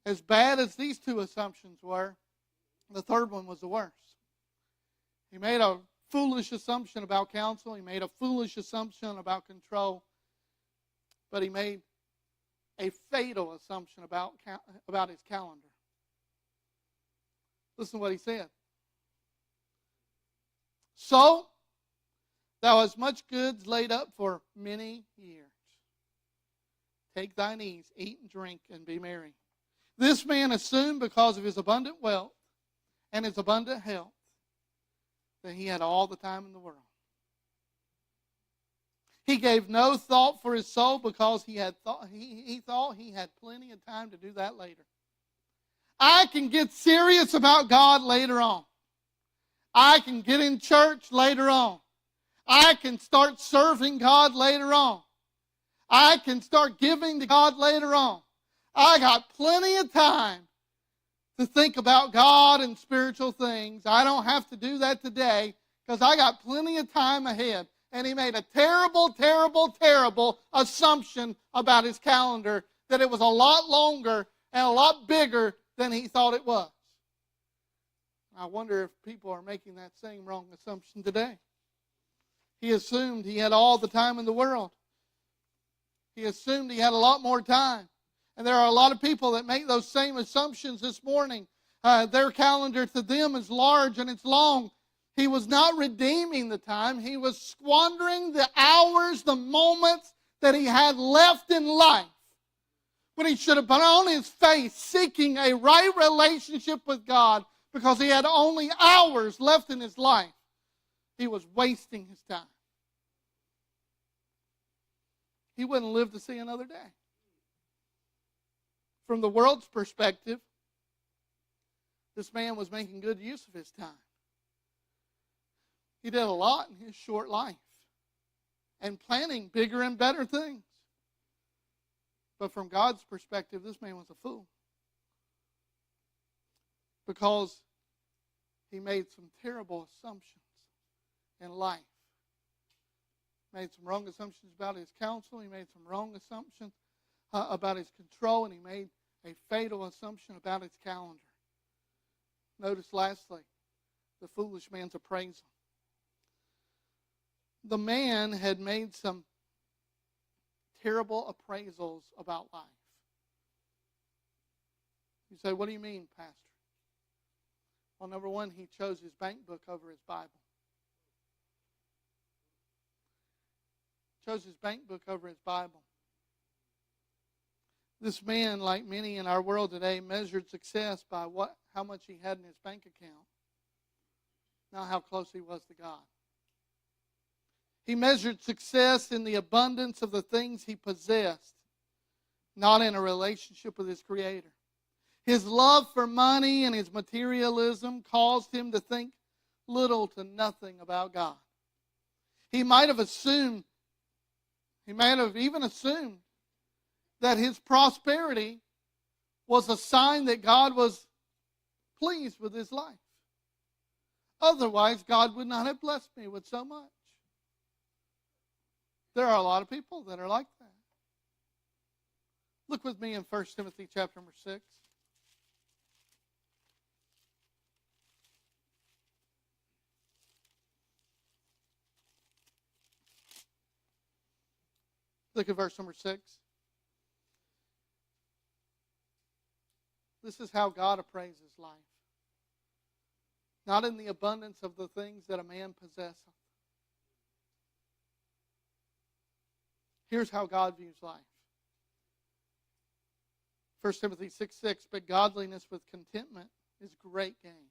As bad as these two assumptions were, the third one was the worst. He made a foolish assumption about counsel. He made a foolish assumption about control. But he made a fatal assumption about his calendar. Listen to what he said. So, thou hast much goods laid up for many years. Take thine ease, eat and drink, and be merry. This man assumed because of his abundant wealth and his abundant health that he had all the time in the world. He gave no thought for his soul because he thought he had plenty of time to do that later. I can get serious about God later on. I can get in church later on. I can start serving God later on. I can start giving to God later on. I got plenty of time to think about God and spiritual things. I don't have to do that today because I got plenty of time ahead. And he made a terrible, terrible, terrible assumption about his calendar that it was a lot longer and a lot bigger than he thought it was. I wonder if people are making that same wrong assumption today. He assumed he had all the time in the world. He assumed he had a lot more time. And there are a lot of people that make those same assumptions this morning. Their calendar to them is large and it's long. He was not redeeming the time. He was squandering the hours, the moments that he had left in life. When he should have been on his face seeking a right relationship with God because he had only hours left in his life. He was wasting his time. He wouldn't live to see another day. From the world's perspective, this man was making good use of his time. He did a lot in his short life and planning bigger and better things. But from God's perspective, this man was a fool. Because he made some terrible assumptions in life. Made some wrong assumptions about his counsel. He made some wrong assumptions about his control. And he made a fatal assumption about his calendar. Notice lastly, the foolish man's appraisal. The man had made some terrible appraisals about life. You say, what do you mean, Pastor? Well, number one, he chose his bank book over his Bible. Chose his bank book over his Bible. This man, like many in our world today, measured success by how much he had in his bank account, not how close he was to God. He measured success in the abundance of the things he possessed, not in a relationship with his Creator. His love for money and his materialism caused him to think little to nothing about God. He might have even assumed that his prosperity was a sign that God was pleased with his life. Otherwise, God would not have blessed me with so much. There are a lot of people that are like that. Look with me in 1 Timothy chapter number 6. Look at verse number 6. This is how God appraises life. Not in the abundance of the things that a man possesseth. Here's how God views life. 1 Timothy 6:6, but godliness with contentment is great gain.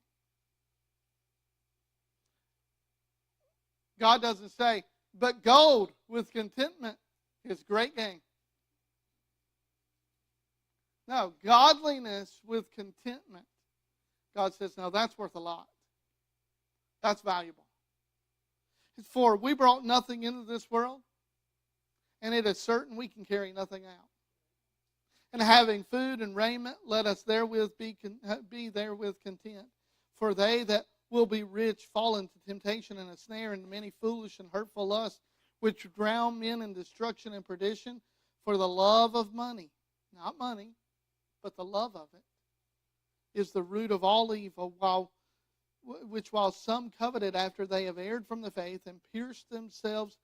God doesn't say, but gold with contentment is great gain. No, godliness with contentment. God says, no, that's worth a lot. That's valuable. For we brought nothing into this world, and it is certain we can carry nothing out. And having food and raiment, let us therewith be therewith content. For they that will be rich fall into temptation and a snare and many foolish and hurtful lusts, which drown men in destruction and perdition. For the love of money, not money, but the love of it, is the root of all evil, while some coveted after they have erred from the faith and pierced themselves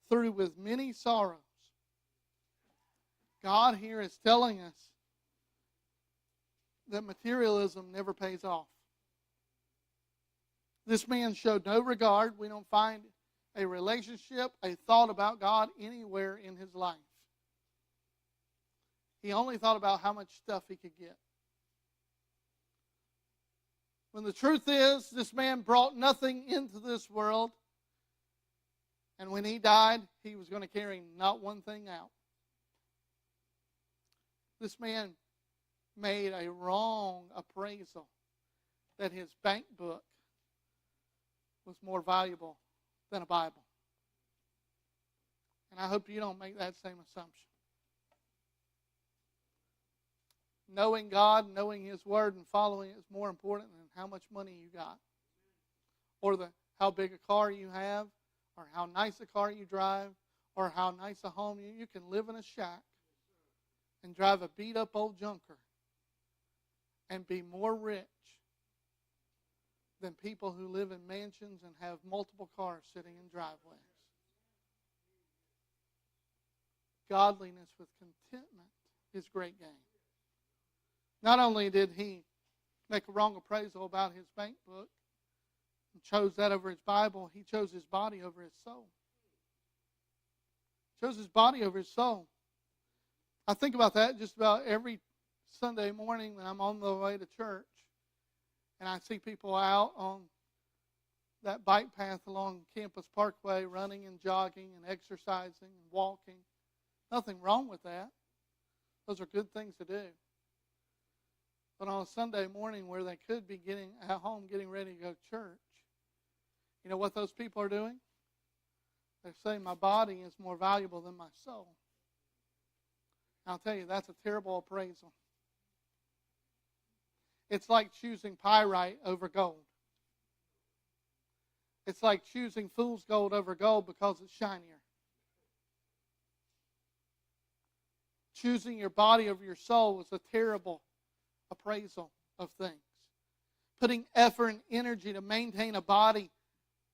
through with many sorrows. God here is telling us that materialism never pays off. This man showed no regard. We don't find a relationship, a thought about God anywhere in his life. He only thought about how much stuff he could get. When the truth is, this man brought nothing into this world, and when he died, he was going to carry not one thing out. This man made a wrong appraisal that his bank book was more valuable than a Bible. And I hope you don't make that same assumption. Knowing God, knowing His Word, and following it is more important than how much money you got, or how big a car you have, or how nice a car you drive, or how nice a home you can live in a shack and drive a beat-up old junker and be more rich than people who live in mansions and have multiple cars sitting in driveways. Godliness with contentment is great gain. Not only did he make a wrong appraisal about his bank book and chose that over his Bible, he chose his body over his soul. Chose his body over his soul. I think about that just about every Sunday morning when I'm on the way to church and I see people out on that bike path along Campus Parkway running and jogging and exercising and walking. Nothing wrong with that. Those are good things to do. But on a Sunday morning where they could be getting at home, getting ready to go to church, you know what those people are doing? They're saying my body is more valuable than my soul. I'll tell you, that's a terrible appraisal. It's like choosing pyrite over gold. It's like choosing fool's gold over gold because it's shinier. Choosing your body over your soul is a terrible appraisal of things. Putting effort and energy to maintain a body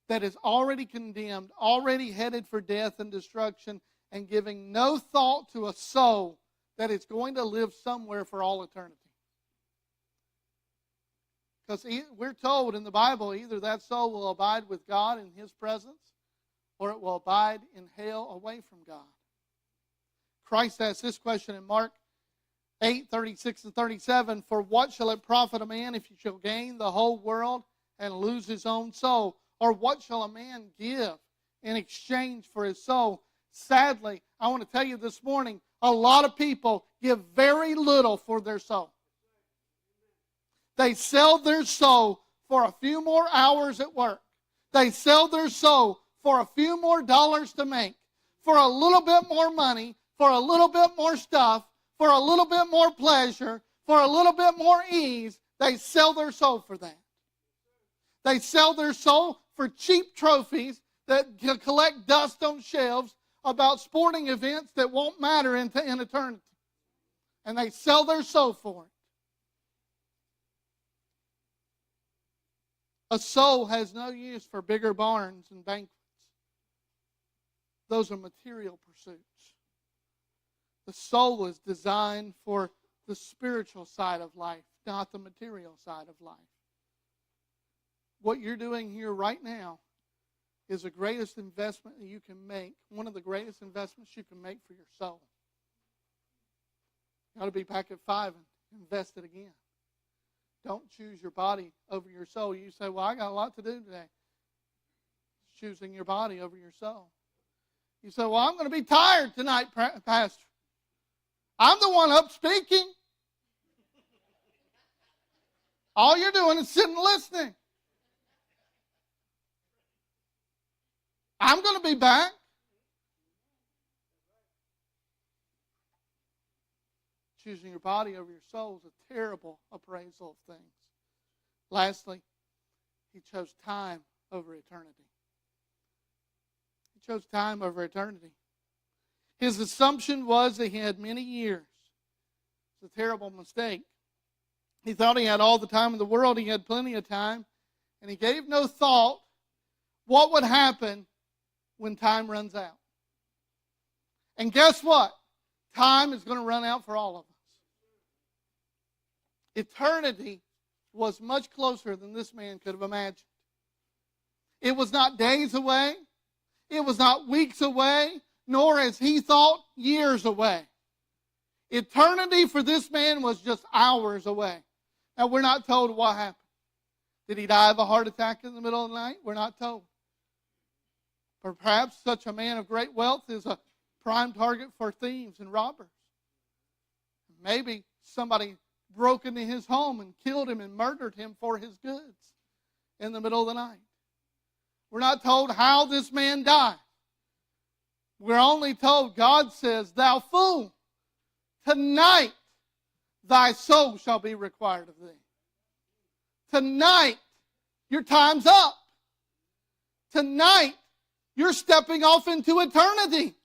that is already condemned, already headed for death and destruction, and giving no thought to a soul that is going to live somewhere for all eternity. Because we're told in the Bible, either that soul will abide with God in His presence, or it will abide in hell away from God. Christ asked this question in Mark 8:36 and 37, for what shall it profit a man if he shall gain the whole world and lose his own soul? Or what shall a man give in exchange for his soul? Sadly, I want to tell you this morning, a lot of people give very little for their soul. They sell their soul for a few more hours at work. They sell their soul for a few more dollars to make, for a little bit more money, for a little bit more stuff, for a little bit more pleasure, for a little bit more ease. They sell their soul for that. They sell their soul for cheap trophies that collect dust on shelves about sporting events that won't matter in eternity. And they sell their soul for it. A soul has no use for bigger barns and banquets. Those are material pursuits. The soul is designed for the spiritual side of life, not the material side of life. What you're doing here right now is the greatest investment that you can make, one of the greatest investments you can make for your soul. You ought to be back at 5 and invest it again. Don't choose your body over your soul. You say, well, I got a lot to do today. It's choosing your body over your soul. You say, well, I'm going to be tired tonight, Pastor. I'm the one up speaking. All you're doing is sitting listening. I'm going to be back. Choosing your body over your soul is a terrible appraisal of things. Lastly, he chose time over eternity. He chose time over eternity. His assumption was that he had many years. It's a terrible mistake. He thought he had all the time in the world. He had plenty of time. And he gave no thought what would happen when time runs out. And guess what? Time is going to run out for all of us. Eternity was much closer than this man could have imagined. It was not days away. It was not weeks away, nor, as he thought, years away. Eternity for this man was just hours away. Now, we're not told what happened. Did he die of a heart attack in the middle of the night? We're not told. Perhaps such a man of great wealth is a prime target for thieves and robbers. Maybe somebody broke into his home and killed him and murdered him for his goods in the middle of the night. We're not told how this man died. We're only told God says, thou fool, tonight thy soul shall be required of thee. Tonight, your time's up. Tonight, you're stepping off into eternity.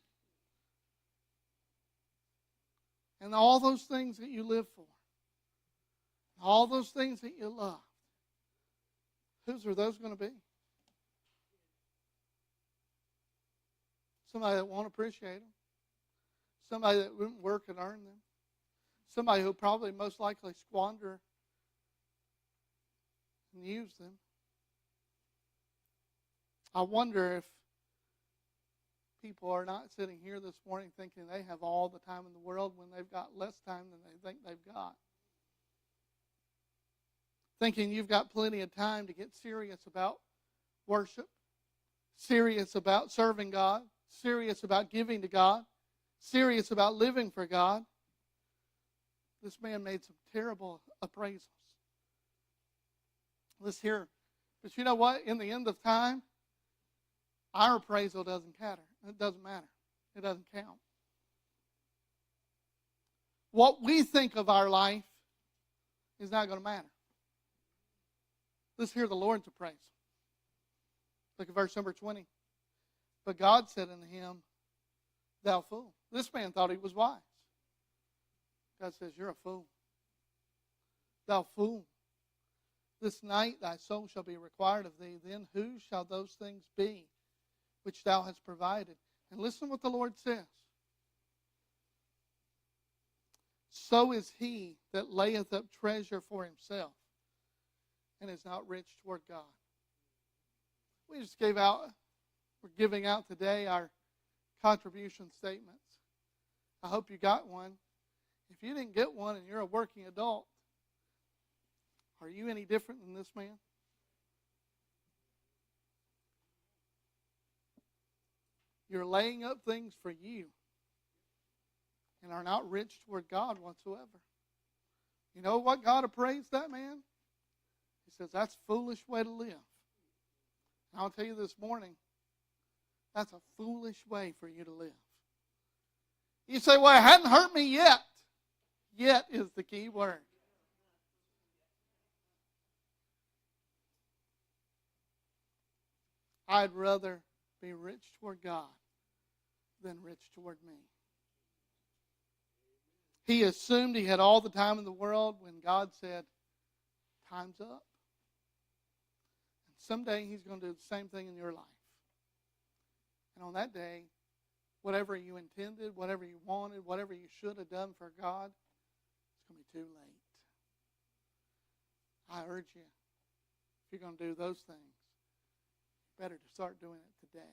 And all those things that you live for, all those things that you love, whose are those going to be? Somebody that won't appreciate them. Somebody that wouldn't work and earn them. Somebody who probably most likely squander and use them. I wonder if people are not sitting here this morning thinking they have all the time in the world when they've got less time than they think they've got. Thinking you've got plenty of time to get serious about worship, serious about serving God, serious about giving to God, serious about living for God. This man made some terrible appraisals. Let's hear. But you know what? In the end of time, our appraisal doesn't matter. It doesn't matter. It doesn't count. What we think of our life is not going to matter. Let's hear the Lord's appraisal. Look at verse number 20. But God said unto him, thou fool. This man thought he was wise. God says, you're a fool. Thou fool. This night thy soul shall be required of thee. Then whose shall those things be which thou hast provided? And listen what the Lord says. So is he that layeth up treasure for himself and is not rich toward God. We just we're giving out today our contribution statements. I hope you got one. If you didn't get one and you're a working adult, are you any different than this man? You're laying up things for you and are not rich toward God whatsoever. You know what God appraised that man? He says, that's a foolish way to live. And I'll tell you this morning, that's a foolish way for you to live. You say, well, it hadn't hurt me yet. Yet is the key word. I'd rather be rich toward God than rich toward me. He assumed he had all the time in the world when God said, time's up. And someday he's going to do the same thing in your life. And on that day, whatever you intended, whatever you wanted, whatever you should have done for God, it's going to be too late. I urge you, if you're going to do those things, better to start doing it today.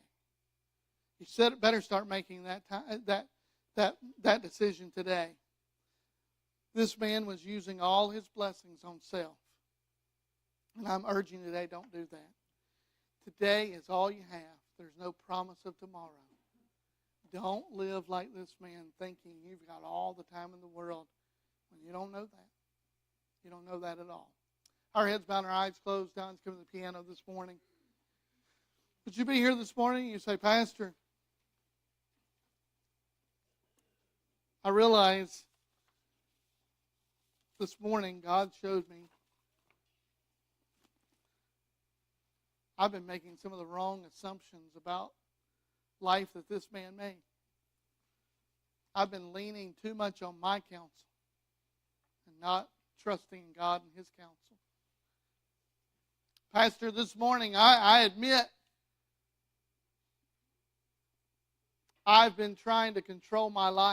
You better start making that decision today. This man was using all his blessings on self. And I'm urging you today, don't do that. Today is all you have. There's no promise of tomorrow. Don't live like this man thinking you've got all the time in the world when you don't know that. You don't know that at all. Our heads bowed, our eyes closed. Don's coming to the piano this morning. Would you be here this morning and you say, Pastor, I realize this morning God showed me I've been making some of the wrong assumptions about life that this man made. I've been leaning too much on my counsel and not trusting God and His counsel. Pastor, this morning I admit I've been trying to control my life.